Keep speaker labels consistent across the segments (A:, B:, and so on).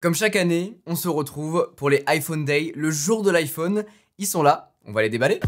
A: Comme chaque année, on se retrouve pour les iPhone Day, le jour de l'iPhone. Ils sont là, on va les déballer.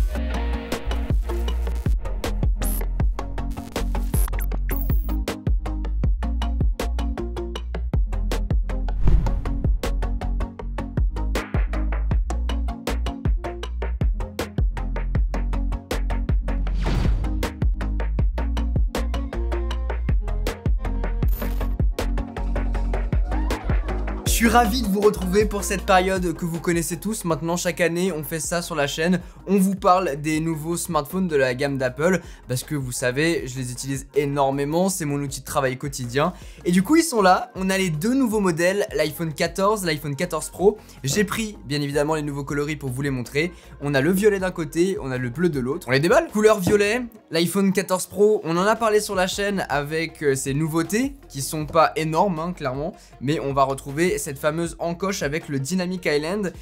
A: Je suis ravi de vous retrouver pour cette période que vous connaissez tous. Maintenant, chaque année, on fait ça sur la chaîne. On vous parle des nouveaux smartphones de la gamme d'Apple parce que vous savez, je les utilise énormément. C'est mon outil de travail quotidien. Et du coup, ils sont là. On a les deux nouveaux modèles, l'iPhone 14, l'iPhone 14 Pro. J'ai pris, bien évidemment, les nouveaux coloris pour vous les montrer. On a le violet d'un côté, on a le bleu de l'autre. On les déballe. Couleur violet, l'iPhone 14 Pro. On en a parlé sur la chaîne avec ces nouveautés qui sont pas énormes, hein, clairement. Mais on va retrouver cette fameuse encoche avec le Dynamic Island.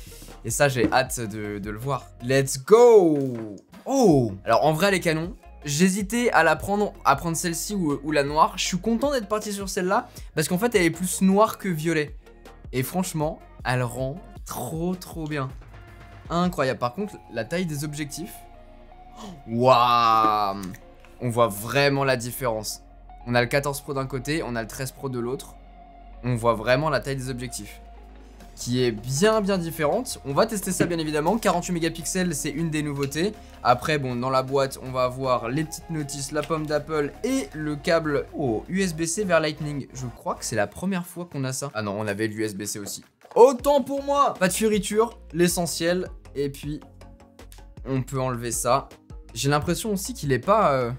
A: Et ça, j'ai hâte de le voir. Let's go! Oh! Alors, en vrai, elle est canon. J'hésitais à prendre celle-ci ou la noire. Je suis content d'être parti sur celle-là parce qu'en fait, elle est plus noire que violet. Et franchement, elle rend trop bien. Incroyable. Par contre, la taille des objectifs. Waouh! On voit vraiment la différence. On a le 14 Pro d'un côté, on a le 13 Pro de l'autre. On voit vraiment la taille des objectifs qui est bien différente. On va tester ça bien évidemment. 48 mégapixels, c'est une des nouveautés. Après, bon, dans la boîte, on va avoir les petites notices, la pomme d'Apple et le câble USB-C vers Lightning. Je crois que c'est la première fois qu'on a ça. Ah non, on avait l'USB-C aussi. Autant pour moi! Pas de fioriture, l'essentiel. Et puis, on peut enlever ça. J'ai l'impression aussi qu'il est pas...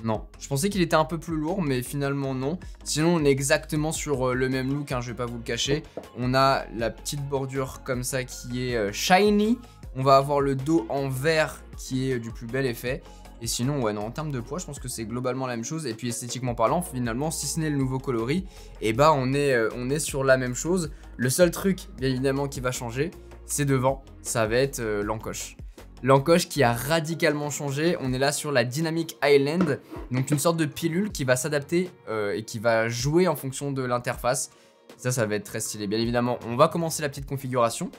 A: Non, je pensais qu'il était un peu plus lourd, mais finalement non. Sinon, on est exactement sur le même look, hein, je vais pas vous le cacher. On a la petite bordure comme ça qui est shiny. On va avoir le dos en vert qui est du plus bel effet. Et sinon, ouais, non, en termes de poids, je pense que c'est globalement la même chose. Et puis esthétiquement parlant, finalement, si ce n'est le nouveau coloris, et bah on est sur la même chose. Le seul truc, bien évidemment, qui va changer, c'est devant. Ça va être l'encoche. L'encoche qui a radicalement changé. On est là sur la Dynamic Island, donc une sorte de pilule qui va s'adapter et qui va jouer en fonction de l'interface. Ça va être très stylé. Bien évidemment, on va commencer la petite configuration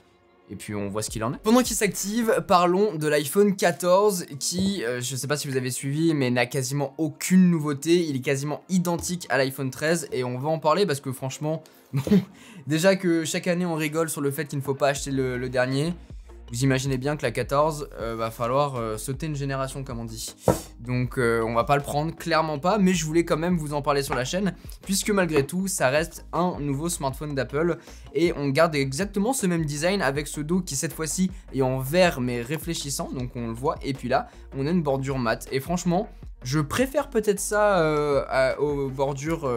A: et puis on voit ce qu'il en est. Pendant qu'il s'active, parlons de l'iPhone 14 qui, je sais pas si vous avez suivi, mais n'a quasiment aucune nouveauté. Il est quasiment identique à l'iPhone 13 et on va en parler parce que franchement, bon, déjà que chaque année on rigole sur le fait qu'il ne faut pas acheter le dernier. Vous imaginez bien que la 14 va falloir sauter une génération comme on dit. Donc on va pas le prendre, clairement pas, mais je voulais quand même vous en parler sur la chaîne puisque malgré tout ça reste un nouveau smartphone d'Apple et on garde exactement ce même design avec ce dos qui cette fois-ci est en vert mais réfléchissant, donc on le voit, et puis là on a une bordure mate et franchement je préfère peut-être ça aux bordures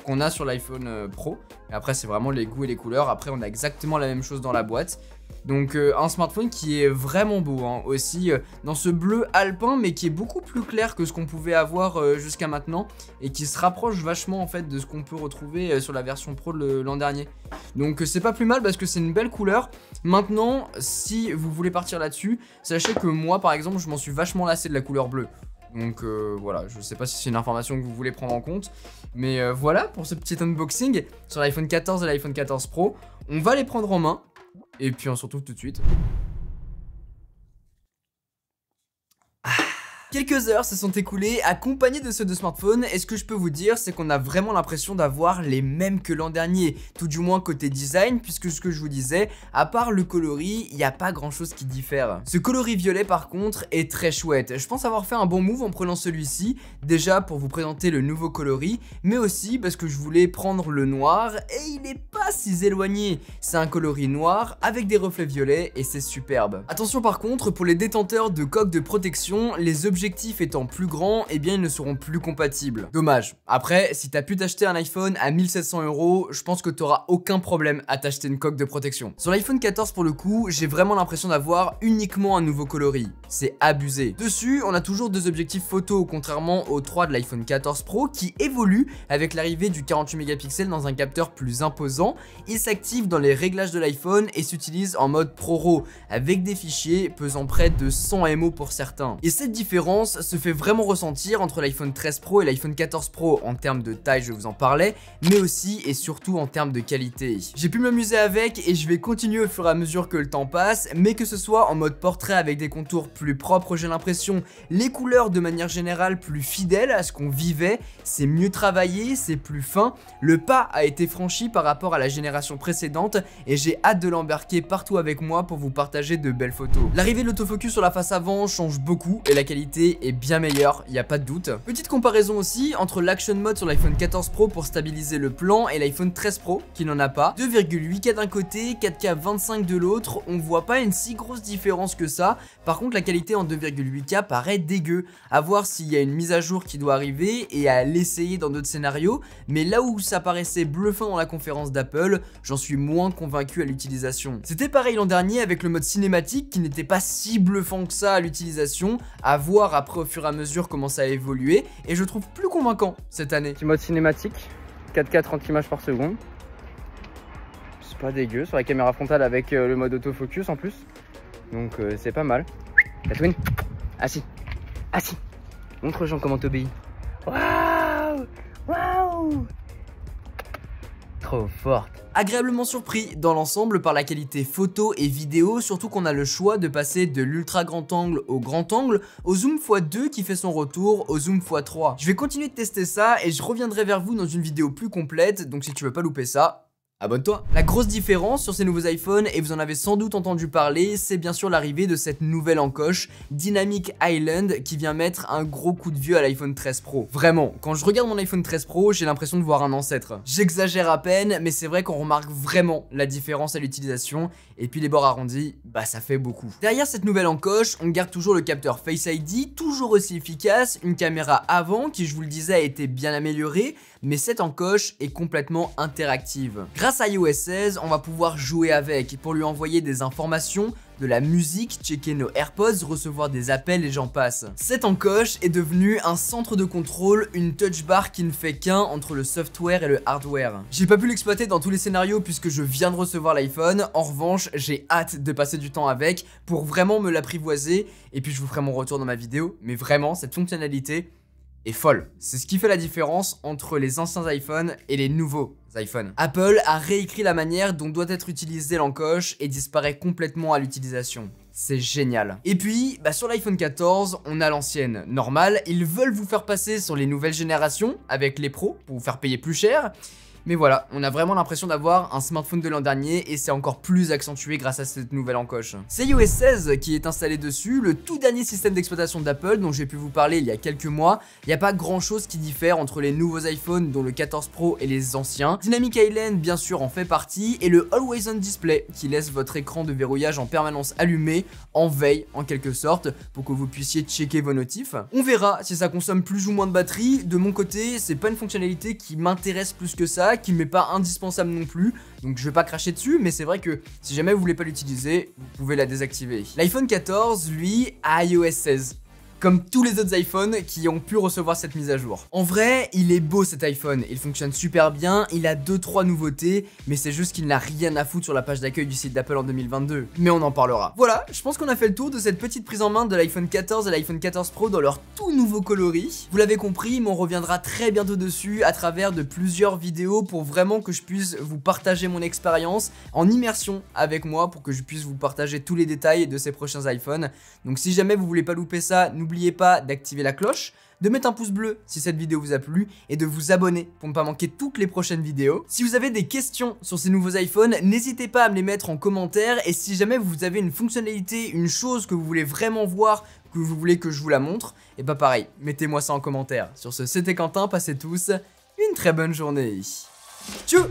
A: qu'on a sur l'iPhone Pro. Et après c'est vraiment les goûts et les couleurs. Après on a exactement la même chose dans la boîte. Donc un smartphone qui est vraiment beau hein, aussi dans ce bleu alpin mais qui est beaucoup plus clair que ce qu'on pouvait avoir jusqu'à maintenant et qui se rapproche vachement en fait de ce qu'on peut retrouver sur la version Pro de l'an dernier. Donc c'est pas plus mal parce que c'est une belle couleur. Maintenant si vous voulez partir là-dessus, sachez que moi par exemple je m'en suis vachement lassé de la couleur bleue. Donc voilà, je sais pas si c'est une information que vous voulez prendre en compte. Mais voilà pour ce petit unboxing sur l'iPhone 14 et l'iPhone 14 Pro. On va les prendre en main. Et puis on se retrouve tout de suite. Quelques heures se sont écoulées accompagnées de ces deux smartphones et ce que je peux vous dire c'est qu'on a vraiment l'impression d'avoir les mêmes que l'an dernier, tout du moins côté design, puisque ce que je vous disais, à part le coloris, il n'y a pas grand chose qui diffère. Ce coloris violet par contre est très chouette, je pense avoir fait un bon move en prenant celui-ci, déjà pour vous présenter le nouveau coloris, mais aussi parce que je voulais prendre le noir et il n'est pas si éloigné. C'est un coloris noir avec des reflets violets et c'est superbe. Attention par contre, pour les détenteurs de coques de protection, les objectifs étant plus grands, eh bien ils ne seront plus compatibles. Dommage. Après, si t'as pu t'acheter un iPhone à 1700 €, je pense que t'auras aucun problème à t'acheter une coque de protection. Sur l'iPhone 14 pour le coup, j'ai vraiment l'impression d'avoir uniquement un nouveau coloris. C'est abusé. Dessus, on a toujours deux objectifs photo, contrairement aux 3 de l'iPhone 14 Pro qui évoluent avec l'arrivée du 48 mégapixels dans un capteur plus imposant. Il s'active dans les réglages de l'iPhone et s'utilise en mode Pro RAW avec des fichiers pesant près de 100 MO pour certains. Et cette différence différence se fait vraiment ressentir entre l'iPhone 13 Pro et l'iPhone 14 Pro en termes de taille, je vous en parlais, mais aussi et surtout en termes de qualité. J'ai pu m'amuser avec et je vais continuer au fur et à mesure que le temps passe, mais que ce soit en mode portrait avec des contours plus propres, j'ai l'impression, les couleurs de manière générale plus fidèles à ce qu'on vivait, c'est mieux travaillé, c'est plus fin, le pas a été franchi par rapport à la génération précédente et j'ai hâte de l'embarquer partout avec moi pour vous partager de belles photos. L'arrivée de l'autofocus sur la face avant change beaucoup et la qualité est bien meilleure, il n'y a pas de doute. Petite comparaison aussi entre l'action mode sur l'iPhone 14 Pro pour stabiliser le plan et l'iPhone 13 Pro qui n'en a pas. 2,8K d'un côté, 4K 25 de l'autre, on voit pas une si grosse différence que ça. Par contre la qualité en 2,8K paraît dégueu. À voir s'il y a une mise à jour qui doit arriver et à l'essayer dans d'autres scénarios, mais là où ça paraissait bluffant dans la conférence d'Apple, j'en suis moins convaincu à l'utilisation. C'était pareil l'an dernier avec le mode cinématique qui n'était pas si bluffant que ça à l'utilisation, à voir après au fur et à mesure comment ça a évolué, et je trouve plus convaincant cette année.
B: Petit mode cinématique, 4K 30 images par seconde, c'est pas dégueu sur la caméra frontale avec le mode autofocus en plus, donc c'est pas mal. La twin, assis, assis, montre aux gens comment t'obéis. Waouh, waouh, trop forte.
A: Agréablement surpris dans l'ensemble par la qualité photo et vidéo, surtout qu'on a le choix de passer de l'ultra grand angle au grand angle, au zoom x2 qui fait son retour, au zoom x3. Je vais continuer de tester ça et je reviendrai vers vous dans une vidéo plus complète, donc si tu veux pas louper ça, abonne-toi. La grosse différence sur ces nouveaux iPhones, et vous en avez sans doute entendu parler, c'est bien sûr l'arrivée de cette nouvelle encoche, Dynamic Island, qui vient mettre un gros coup de vieux à l'iPhone 13 Pro. Vraiment, quand je regarde mon iPhone 13 Pro, j'ai l'impression de voir un ancêtre. J'exagère à peine, mais c'est vrai qu'on remarque vraiment la différence à l'utilisation, et puis les bords arrondis, bah ça fait beaucoup. Derrière cette nouvelle encoche, on garde toujours le capteur Face ID, toujours aussi efficace, une caméra avant qui, je vous le disais, a été bien améliorée, mais cette encoche est complètement interactive. Grâce à iOS 16, on va pouvoir jouer avec pour lui envoyer des informations, de la musique, checker nos AirPods, recevoir des appels et j'en passe. Cette encoche est devenue un centre de contrôle, une touch bar qui ne fait qu'un entre le software et le hardware. J'ai pas pu l'exploiter dans tous les scénarios puisque je viens de recevoir l'iPhone, en revanche j'ai hâte de passer du temps avec pour vraiment me l'apprivoiser et puis je vous ferai mon retour dans ma vidéo, mais vraiment cette fonctionnalité est folle. C'est ce qui fait la différence entre les anciens iPhones et les nouveaux iPhones. Apple a réécrit la manière dont doit être utilisée l'encoche et disparaît complètement à l'utilisation. C'est génial. Et puis, sur l'iPhone 14, on a l'ancienne normale. Ils veulent vous faire passer sur les nouvelles générations avec les pros pour vous faire payer plus cher. Mais voilà, on a vraiment l'impression d'avoir un smartphone de l'an dernier et c'est encore plus accentué grâce à cette nouvelle encoche. C'est iOS 16 qui est installé dessus, le tout dernier système d'exploitation d'Apple dont j'ai pu vous parler il y a quelques mois. Il n'y a pas grand chose qui diffère entre les nouveaux iPhones dont le 14 Pro et les anciens. Dynamic Island bien sûr en fait partie et le Always On Display qui laisse votre écran de verrouillage en permanence allumé, en veille en quelque sorte, pour que vous puissiez checker vos notifs. On verra si ça consomme plus ou moins de batterie. De mon côté, c'est pas une fonctionnalité qui m'intéresse plus que ça, qui m'est pas indispensable non plus, donc je vais pas cracher dessus, mais c'est vrai que si jamais vous voulez pas l'utiliser, vous pouvez la désactiver. L'iPhone 14, lui, a iOS 16. Comme tous les autres iPhones qui ont pu recevoir cette mise à jour. En vrai, il est beau cet iPhone, il fonctionne super bien, il a 2-3 nouveautés, mais c'est juste qu'il n'a rien à foutre sur la page d'accueil du site d'Apple en 2022. Mais on en parlera. Voilà, je pense qu'on a fait le tour de cette petite prise en main de l'iPhone 14 et l'iPhone 14 Pro dans leur tout nouveau coloris. Vous l'avez compris, mais on reviendra très bientôt dessus à travers de plusieurs vidéos pour vraiment que je puisse vous partager mon expérience en immersion avec moi, pour que je puisse vous partager tous les détails de ces prochains iPhones. Donc si jamais vous voulez pas louper ça, n'oubliez pas d'activer la cloche, de mettre un pouce bleu si cette vidéo vous a plu et de vous abonner pour ne pas manquer toutes les prochaines vidéos. Si vous avez des questions sur ces nouveaux iPhones, n'hésitez pas à me les mettre en commentaire et si jamais vous avez une fonctionnalité, une chose que vous voulez vraiment voir, que vous voulez que je vous la montre, et bah pareil, mettez-moi ça en commentaire. Sur ce, c'était Quentin, passez tous une très bonne journée. Tchou!